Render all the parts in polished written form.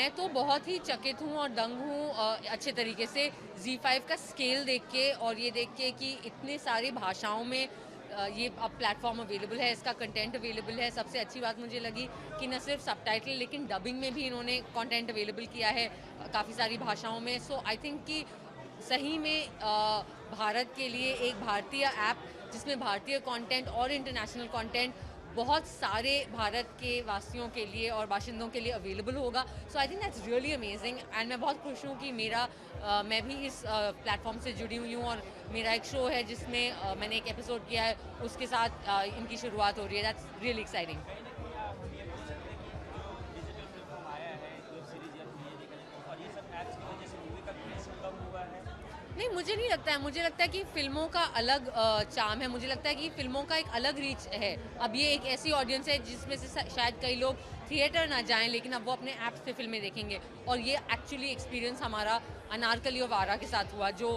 मैं तो बहुत ही चकित हूँ और दंग हूँ अच्छे तरीके से Z5 का स्केल देख के और ये देख के कि इतने सारी भाषाओं में ये अब प्लेटफॉर्म अवेलेबल है, इसका कंटेंट अवेलेबल है। सबसे अच्छी बात मुझे लगी कि न सिर्फ सबटाइटल लेकिन डबिंग में भी इन्होंने कंटेंट अवेलेबल किया है काफ़ी सारी भाषाओं में। सो आई थिंक कि सही में भारत के लिए एक भारतीय ऐप जिसमें भारतीय कंटेंट और इंटरनेशनल कंटेंट बहुत सारे भारत के वासियों के लिए और बाशिंदों के लिए अवेलेबल होगा। So I think that's really amazing and मैं बहुत खुश हूँ कि मैं भी इस प्लेटफॉर्म से जुड़ी हुई हूँ और मेरा एक शो है जिसमें मैंने एक एपिसोड किया है, उसके साथ इनकी शुरुआत हो रही है। That's really exciting. कहीं न कहीं आप ये बोल सकते हैं कि जो डिजिटल प्लेटफ़ॉर्म आया है, वेब सीरीज़ या फिर ये देखा जाए तो और ये सब ऐप्स की वजह से मूवी का क्रेज़ कम हुआ है। नहीं, मुझे नहीं लगता है। मुझे लगता है कि फ़िल्मों का अलग चार्म है। मुझे लगता है कि फ़िल्मों का एक अलग रीच है। अब ये एक ऐसी ऑडियंस है जिसमें से शायद कई लोग थिएटर ना जाएँ, लेकिन अब वो अपने ऐप्स पे फ़िल्में देखेंगे। और ये एक्चुअली एक्सपीरियंस हमारा अनारकली और वारा के साथ हुआ, जो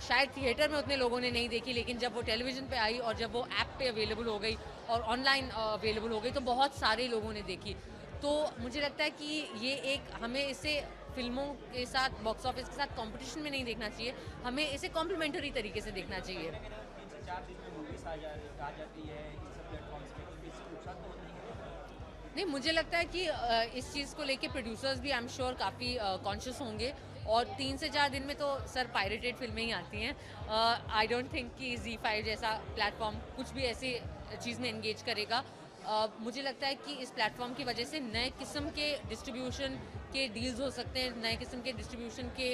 शायद थिएटर में उतने लोगों ने नहीं देखी, लेकिन जब वो टेलीविज़न पे आई और जब वो ऐप पे अवेलेबल हो गई और ऑनलाइन अवेलेबल हो गई, तो बहुत सारे लोगों ने देखी। तो मुझे लगता है कि ये एक हमें इसे फ़िल्मों के साथ, बॉक्स ऑफिस के साथ कॉम्पिटिशन में नहीं देखना चाहिए, हमें इसे कॉम्प्लीमेंटरी तरीके से देखना चाहिए। कहीं न कहीं 3 से 4 दिन में मूवीज़ आ जाती है इन सब प्लेटफ़ॉर्म्स पे, तो इससे नुकसान तो नहीं है? नहीं, मुझे लगता है कि इस चीज़ को लेके प्रोड्यूसर्स भी आई एम श्योर काफ़ी कॉन्शियस होंगे और 3 से 4 दिन में तो सर पायरेटेड फ़िल्में ही आती हैं। आई डोंट थिंक कि Z5 जैसा प्लेटफ़ॉर्म कुछ भी ऐसी चीज़ में एंगेज करेगा। मुझे लगता है कि इस प्लेटफ़ॉर्म की वजह से नए किस्म के डिस्ट्रीब्यूशन के डील्स हो सकते हैं, नए किस्म के डिस्ट्रीब्यूशन के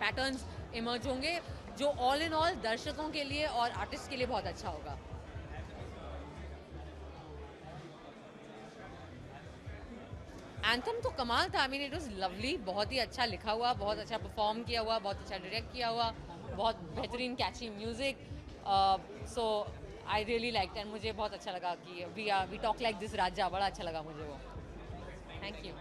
पैटर्न्स इमर्ज होंगे, जो ऑल इन ऑल दर्शकों के लिए और आर्टिस्ट के लिए बहुत अच्छा होगा। एंथम तो कमाल था। I mean it was lovely, बहुत ही अच्छा लिखा हुआ, बहुत अच्छा परफॉर्म किया हुआ, बहुत अच्छा डायरेक्ट किया हुआ, बहुत बेहतरीन catchy music. So I really like and मुझे बहुत अच्छा लगा कि we talk like this Raja, बड़ा अच्छा लगा मुझे वो। Thank you.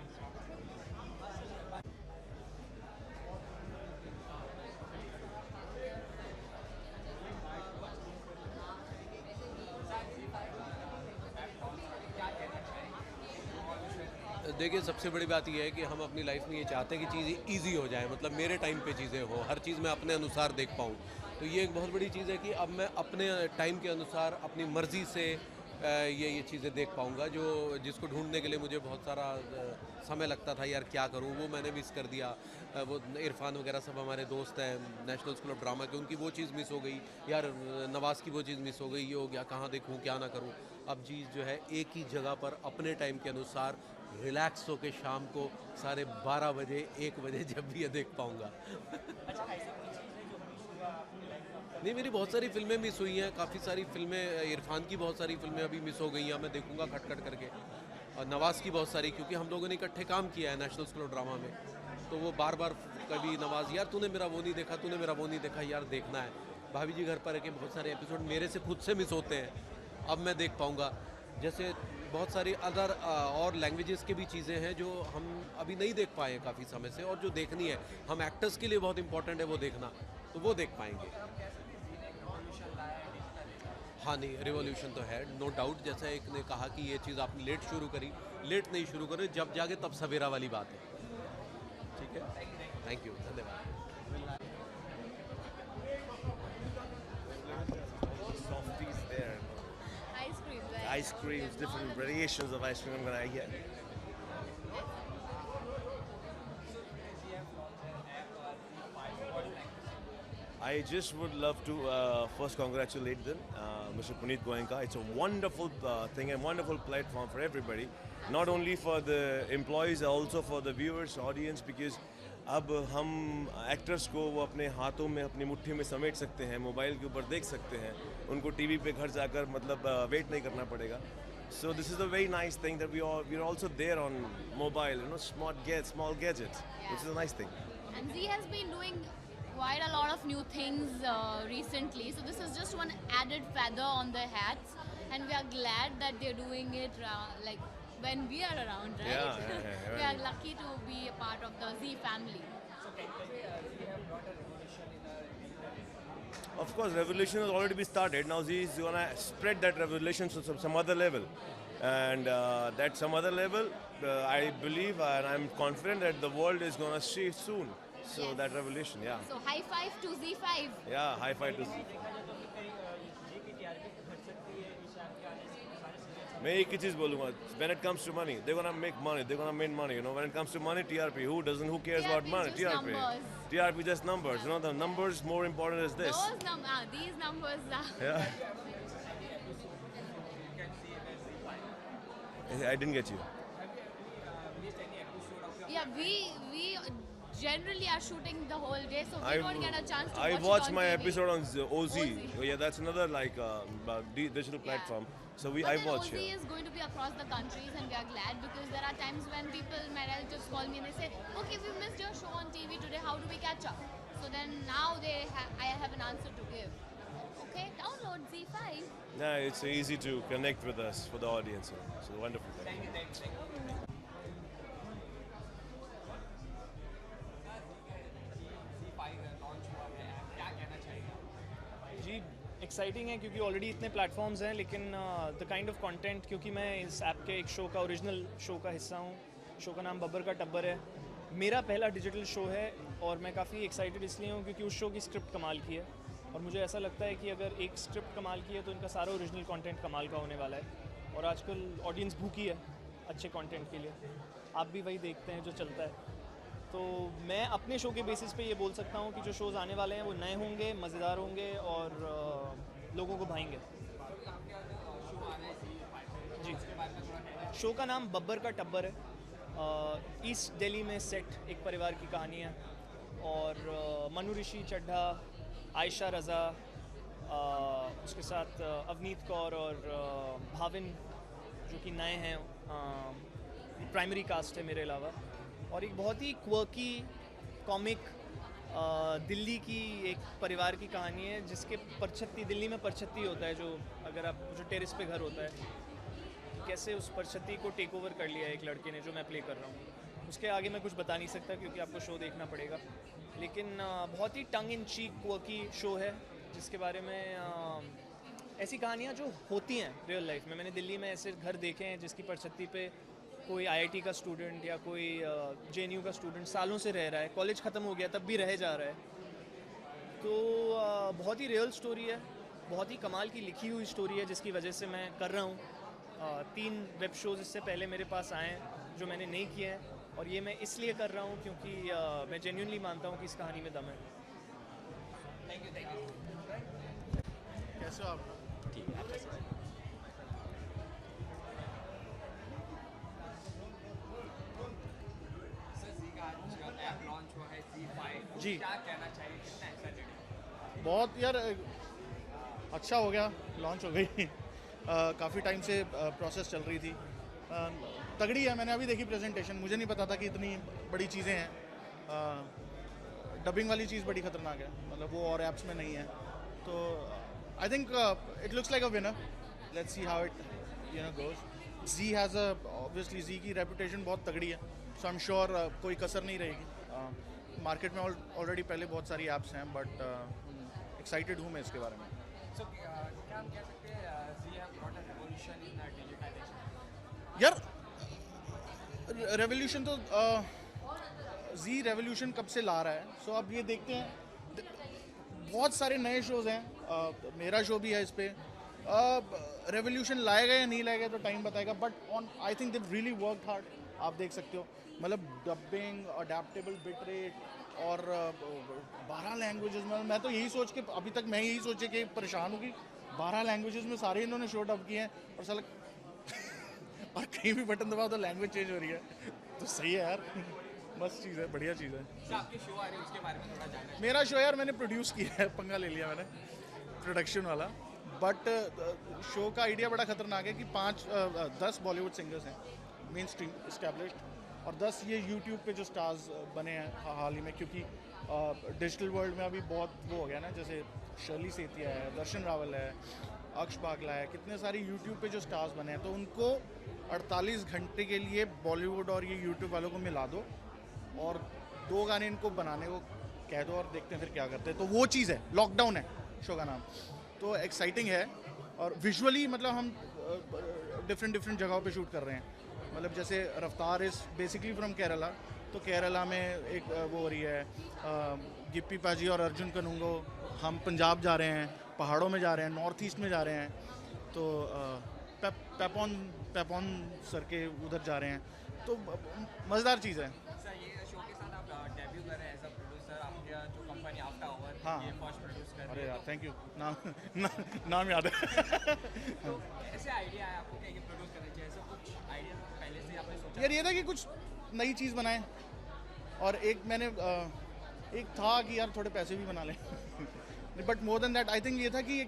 देखिए, सबसे बड़ी बात ये है कि हम अपनी लाइफ में ये चाहते हैं कि चीज़ें ईज़ी हो जाएँ, मतलब मेरे टाइम पे चीज़ें हो, हर चीज़ मैं अपने अनुसार देख पाऊँ। तो ये एक बहुत बड़ी चीज़ है कि अब मैं अपने टाइम के अनुसार अपनी मर्ज़ी से ये चीज़ें देख पाऊँगा, जो जिसको ढूँढने के लिए मुझे बहुत सारा समय लगता था, यार क्या करूँ? वो मैंने मिस कर दिया। वो इरफ़ान वगैरह सब हमारे दोस्त हैं, नेशनल स्कूल ऑफ ड्रामा के, उनकी वो चीज़ मिस हो गई। यार नवाज़ की वो चीज़ मिस हो गई, ये हो गया, कहाँ देखूँ, क्या ना करूँ? अब चीज़ जो है एक ही जगह पर अपने टाइम के अनुसार रिलैक्स होके शाम को साढ़े 12 बजे 1 बजे जब भी ये देख पाऊँगा। अच्छा, ऐसी कोई चीज़ है जो मिस हुआ आपकी लाइफ़ में अब तक? नहीं, मेरी बहुत सारी फ़िल्में मिस हुई हैं, काफ़ी सारी फ़िल्में, इरफ़ान की बहुत सारी फ़िल्में अभी मिस हो गई हैं, मैं देखूँगा खट-खट करके। और नवाज़ की बहुत सारी, क्योंकि हम लोगों ने इकट्ठे काम किया है नेशनल स्कूल ऑफ ड्रामा में, तो वो बार-बार कभी नवाज़, यार तूने मेरा वो नहीं देखा, तूने मेरा वो नहीं देखा, यार देखना है। भाभी जी घर पर रह के बहुत सारे एपिसोड मेरे से खुद से मिस होते हैं, अब मैं देख पाऊँगा। जैसे बहुत सारी अदर और लैंग्वेजेस की भी चीज़ें हैं जो हम अभी नहीं देख पाए हैं काफ़ी समय से, और जो देखनी है, हम एक्टर्स के लिए बहुत इंपॉर्टेंट है वो देखना, तो वो देख पाएँगे। हाँ, नहीं, रिवॉल्यूशन तो है, नो डाउट। जैसा एक ने कहा कि ये चीज़ आपने लेट शुरू करी, लेट नहीं शुरू करी, जब जागे तब सवेरा वाली बात है। ठीक है? थैंक यू, धन्यवाद। Softies there. Ice cream, right? Ice creams, different variations of ice cream I'm gonna get. I just would love to first congratulate them, Mr. Puneet Goenka. It's a wonderful thing and wonderful platform for everybody, not only for the employees, also for the viewers, audience, because अब हम actors को वो अपने हाथों में, अपनी मुट्ठी में समेट सकते हैं, मोबाइल के ऊपर देख सकते हैं, उनको टीवी पे घर जाकर मतलब वेट नहीं करना पड़ेगा. So this is a very nice thing that we're also there on mobile, small gadgets, which is a nice thing. And Z has been doing quite a lot of new things recently. So this is just one added feather on their hats, and we are glad that they're doing it like when we are around, right? Yeah. We are lucky to be a part of the Z family. So can you say we have brought a revolution in our entertainment? Of course, revolution has already been started. Now Z is gonna spread that revolution to some other level. and that's some other level. I believe and I'm confident that the world is gonna see soon. So Yes. that revolution, yeah, So high five to Z5. yeah, high five to. मैं एक ही चीज बोलूँगा, when it comes to money, they're gonna make money, they're gonna make money, you know. When it comes to money, TRP, who cares about TRP money? is just numbers. TRP just numbers, you know. The numbers more important is this. These numbers are. Yeah. I didn't get you. Yeah, we generally are shooting the whole day, so we don't get a chance to I watch watched it on my TV. episode on OZ. OZ. Yeah, that's another like digital platform. So But I then watch OZ here. is going to be across the countries, and we are glad because there are times when people, my relatives, call me and they say, "Okay, we missed your show on TV today. How do we catch up?" So then now I have an answer to give. Okay, download Z5. Yeah, it's easy to connect with us for the audience. So wonderful. जी exciting है क्योंकि already इतने platforms हैं, लेकिन the kind of content, क्योंकि मैं इस app के एक शो का ओरिजिनल शो का हिस्सा हूँ. शो का नाम बब्बर का टब्बर है. मेरा पहला डिजिटल शो है और मैं काफ़ी एक्साइटेड इसलिए हूँ क्योंकि उस शो की स्क्रिप्ट कमाल की है और मुझे ऐसा लगता है कि अगर एक स्क्रिप्ट कमाल की है तो इनका सारा ओरिजिनल कंटेंट कमाल का होने वाला है. और आजकल ऑडियंस भूखी है अच्छे कंटेंट के लिए. आप भी वही देखते हैं जो चलता है. तो मैं अपने शो के बेसिस पे ये बोल सकता हूँ कि जो शोज़ आने वाले हैं वो नए होंगे, मज़ेदार होंगे और लोगों को भाएंगे. जी, शो का नाम बब्बर का टब्बर है. ईस्ट दिल्ली में सेट एक परिवार की कहानी है और मनु ऋषि चड्ढा, आयशा रज़ा, उसके साथ अवनीत कौर और भाविन जो कि नए हैं, प्राइमरी कास्ट है मेरे अलावा. और एक बहुत ही क्वर्की कॉमिक दिल्ली की एक परिवार की कहानी है जिसके परछत्ती, दिल्ली में परछत्ती होता है, जो अगर आप जो टेरेस पे घर होता है, कैसे उस परछत्ती को टेक ओवर कर लिया एक लड़के ने जो मैं प्ले कर रहा हूँ. उसके आगे मैं कुछ बता नहीं सकता क्योंकि आपको शो देखना पड़ेगा. लेकिन बहुत ही टंग इन चीक क्वर्की शो है जिसके बारे में ऐसी कहानियाँ जो होती हैं रियल लाइफ में. मैंने दिल्ली में ऐसे घर देखे हैं जिसकी परछत्ती पे कोई IIT का स्टूडेंट या कोई JNU का स्टूडेंट सालों से रह रहा है. कॉलेज ख़त्म हो गया तब भी रह जा रहा है. तो बहुत ही रियल स्टोरी है, बहुत ही कमाल की लिखी हुई स्टोरी है जिसकी वजह से मैं कर रहा हूँ. 3 वेब शोज़ इससे पहले मेरे पास आए हैं जो मैंने नहीं किए हैं और ये मैं इसलिए कर रहा हूँ क्योंकि मैं जेन्युइनली मानता हूँ कि इस कहानी में दम है. कैसे हो आप? जी, बहुत यार अच्छा हो गया, लॉन्च हो गई. काफ़ी टाइम से प्रोसेस चल रही थी. तगड़ी है. मैंने अभी देखी प्रेजेंटेशन, मुझे नहीं पता था कि इतनी बड़ी चीज़ें हैं. डबिंग वाली चीज़ बड़ी ख़तरनाक है, मतलब वो और ऐप्स में नहीं है. तो I think it looks like a winner. Let's see how it goes. Zee has obviously Zee की रेपुटेशन बहुत तगड़ी है, सो आई एम श्योर कोई कसर नहीं रहेगी. मार्केट में ऑलरेडी पहले बहुत सारी ऐप्स हैं, बट एक्साइटेड हूँ मैं इसके बारे में. क्या हम कह सकते हैं Zee have brought a revolution in digitization? यार रेवोल्यूशन तो जी रेवोल्यूशन कब से ला रहा है. सो अब ये देखते हैं, बहुत सारे नए शोज़ हैं. मेरा शो भी है इस पे. रेवोल्यूशन लाएगा या नहीं लाएगा तो टाइम बताएगा, but on I think they really worked hard. आप देख सकते हो, मतलब डबिंग, अडेप्टेबल बिट रेट और 12 लैंग्वेजेस में. मैं तो यही सोच के अभी तक मैं यही सोचे कि परेशान हूँ कि 12 लैंग्वेजेस में सारे इन्होंने शो डब किए हैं और साला और कहीं भी बटन दबाओ तो लैंग्वेज चेंज हो रही है. तो सही है यार, मस्त चीज़ है, बढ़िया चीज़ है. आपके शो आ रहे हैं उसके बारे में थोड़ा जानना. मेरा शो यार मैंने प्रोड्यूस किया है, पंगा ले लिया मैंने प्रोडक्शन वाला. बट शो का आइडिया बड़ा ख़तरनाक है कि 10 बॉलीवुड सिंगर्स हैं मेन स्ट्रीम इस्टेब्लिश्ड, और 10 ये यूट्यूब पे जो स्टार्स बने हैं हाल ही में, क्योंकि डिजिटल वर्ल्ड में अभी बहुत वो हो गया ना. जैसे शर्ली सेतिया है, दर्शन रावल है, अक्ष बागला है, कितने सारे यूट्यूब पे जो स्टार्स बने हैं. तो उनको 48 घंटे के लिए बॉलीवुड और ये यूट्यूब वालों को मिला दो और 2 गाने इनको बनाने को कह दो और देखते हैं फिर क्या करते हैं. तो वो चीज़ है, लॉकडाउन है शो का नाम. तो एक्साइटिंग है और विजुअली मतलब हम डिफरेंट जगहों पे शूट कर रहे हैं. मतलब जैसे रफ्तार इज़ बेसिकली फ्रॉम केरला, तो केरला में एक वो हो रही है गिप्पी पाजी और अर्जुन कनुंगो. हम पंजाब जा रहे हैं, पहाड़ों में जा रहे हैं, नॉर्थ ईस्ट में जा रहे हैं. तो पेपॉन सर के उधर जा रहे हैं. तो मज़ेदार चीज़ है. सर ये शो के साथ आप डेब्यू कर रहे हैं एज अ प्रोड्यूसर, आपका जो कंपनी आफ्टर आवर हाँ. ये फर्स्ट प्रोड्यूस कर रही अरे है. यार थैंक यू. नाम याद है. तो कैसे आइडिया आया आपको कि ये प्रोड्यूस करना चाहिए? ऐसा कुछ आइडिया पहले से आपने सोचा? यार ये था कि कुछ नई चीज़ बनाएं, और एक मैंने एक था कि यार थोड़े पैसे भी बना लें. But more than that I think ये था कि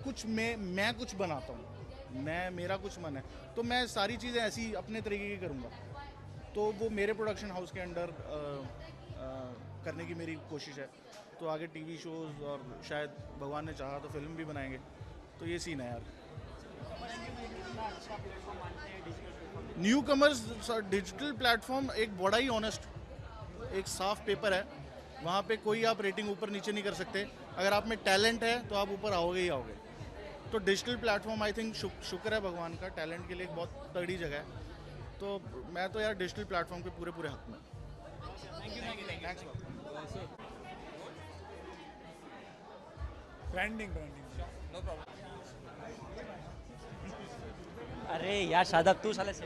कुछ मैं कुछ बनाता हूँ, मेरा कुछ मन है, तो मैं सारी चीज़ें ऐसी अपने तरीके की करूँगा. तो वो मेरे प्रोडक्शन हाउस के अंडर करने की मेरी कोशिश है. तो आगे टीवी शोज़ और शायद भगवान ने चाहा तो फिल्म भी बनाएंगे. तो ये सीन है यार. न्यू कमर्स डिजिटल प्लेटफॉर्म एक बड़ा ही ऑनेस्ट, एक साफ पेपर है. वहाँ पे कोई आप रेटिंग ऊपर नीचे नहीं कर सकते. अगर आप में टैलेंट है तो आप ऊपर आओगे ही आओगे. तो डिजिटल प्लेटफॉर्म आई थिंक शुक्र है भगवान का, टैलेंट के लिए एक बहुत तगड़ी जगह है. तो मैं तो यार डिजिटल प्लेटफॉर्म के पूरे हक में. थैंक्स. Branding no problem. अरे यार शादाब तू साले से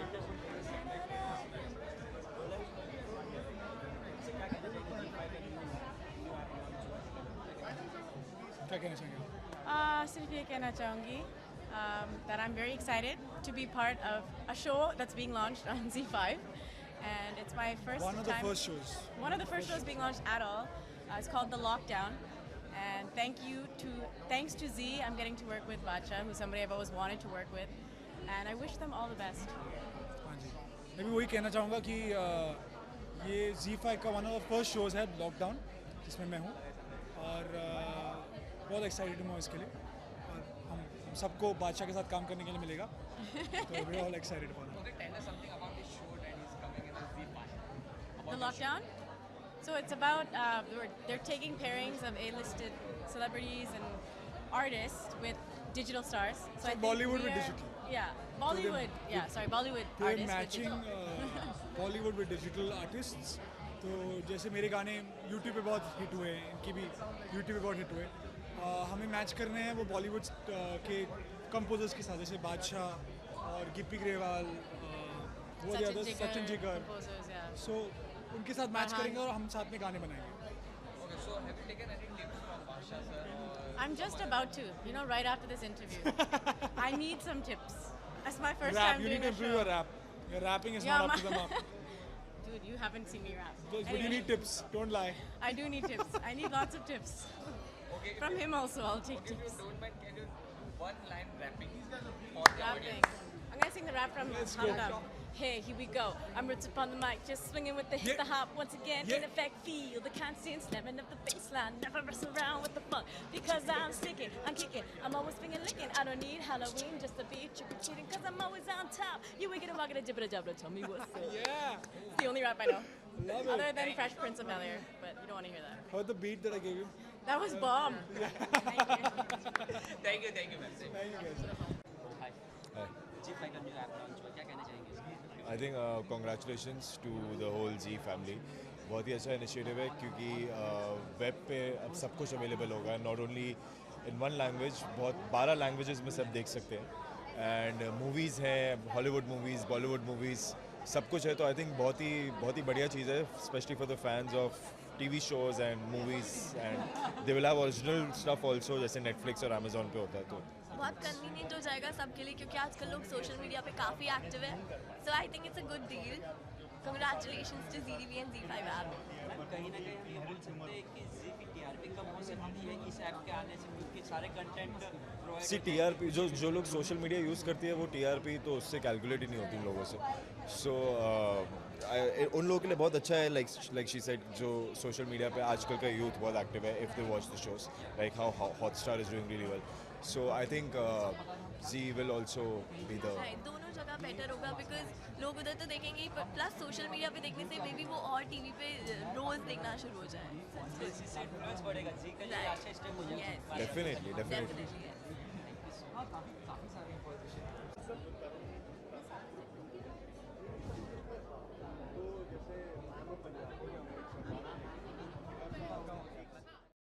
क्या कहना चाहेंगे? सिर्फ ये कहना चाहूँगी that I'm very excited to be part of a show that's being launched on Z5, and it's my first One of the time. first shows. One of the first shows being launched at all. It's called The Lockdown, and thanks to Z, I'm getting to work with Bacha, who's somebody I've always wanted to work with, and I wish them all the best. हाँ जी, मैं भी वही कहना चाहूँगा कि ये Z5 का one of the first shows है लॉकडाउन, जिसमें मैं हूँ, और बहुत एक्साइटेड हूँ इसके लिए. और हम सबको बादशाह के साथ काम करने के लिए मिलेगा. तो we are all excited about it. Okay, tell us something about this show that is coming in the Z5. The Lockdown. So it's about they're taking pairings of A-listed celebrities and artists with digital stars. So I think Bollywood we with are- digital. Yeah, Bollywood. Bollywood They're artists with matching digital. Bollywood with digital artists. तो जैसे मेरे गाने YouTube पे बहुत hit हुए हैं, इनकी भी यूट्यूब पे बहुत हिट हुए. हमें मैच करने हैं वो बॉलीवुड के कंपोजर्स के साथ, जैसे बादशाह और गिप्पी ग्रेवाल, वो ज़्यादा सचिन जिगर. composers, yeah. सो उनके साथ मैच हाँ. करेंगे और हम साथ में गाने बनाएंगे. Okay, so have you taken any tips from Basha sir? I'm just about to, right after this interview. I need some tips. That's my first Rap, time you doing need to a improve show. your rap. Your rapping is Yeah, not up to the mark. Dude, you haven't seen me rap. But you Anyway, need tips. Don't lie. I do need tips. I need lots of tips. Okay, From him also, I'll take if you tips. don't mind, can you one line rapping for the Rapping. audience? I'm gonna sing the rap from Hamdam. Hey, here we go. I'm ripped up on the mic, just swinging with the hip, the hop once again. Yeah. In effect, feel the constant slamming of the bass line. Never mess around with the funk because I'm sticking, I'm kicking. I'm always swinging, licking. I don't need Halloween just to be trick or treating because I'm always on top. You wiggin' and walking a jibber jabber. Tell me what's up. Yeah. It's the only rap I know. Love it. Other than Fresh Prince of Bel-Air, but you don't want to hear that. How the beat that I gave you? That was bomb. Thank you. Thank you, ma'am. Thank you guys. Hi. Hi. Z5 का new app launch हुआ, क्या कहना चाहेंगे इसके? I think congratulations to the whole Z family. बहुत ही अच्छा initiative है क्योंकि वेब पे अब सब कुछ अवेलेबल होगा, not only in one language, बहुत 12 लैंग्वेजेस में सब देख सकते हैं. एंड मूवीज़ हैं, हॉलीवुड मूवीज़, बॉलीवुड मूवीज़, सब कुछ है. तो आई थिंक बहुत ही बढ़िया चीज़ है, specially for the fans of TV shows and movies. And they will have original stuff also, जैसे नेटफ्लिक्स और अमेजोन पे होता है. तो बहुत कन्वीनियंट हो जाएगा सबके लिए क्योंकि आजकल लोग सोशल मीडिया पे काफ़ी एक्टिव है. So I think it's a good deal. Congratulations to ZDV and Z5 app. कहीं ना कहीं हम ये बोल सकते हैं कि Z की TRP कम हो सकती है इस ऐप के आने से, क्योंकि सारे कंटेंट सी TRP जो लोग सोशल मीडिया यूज़ करती है वो TRP तो उससे कैलकुलेट ही नहीं होती लोगों से. सो उन लोगों के लिए बहुत अच्छा है. लाइक शी सेड, जो सोशल मीडिया पे आजकल का यूथ बहुत एक्टिव है. If they watch the shows like how Hotstar is doing really well. So I think Z will also be the. दोनों जगह बेटर होगा बिकॉज लोग उधर तो देखेंगे ही, प्लस सोशल मीडिया पे देखने से मे बी वो और टीवी पे रोज देखना शुरू हो जाए. इनफ्लुएंस बढ़ेगा. Z का जो अच्छा स्टेप हो जाएगा. Definitely Definitely, yes.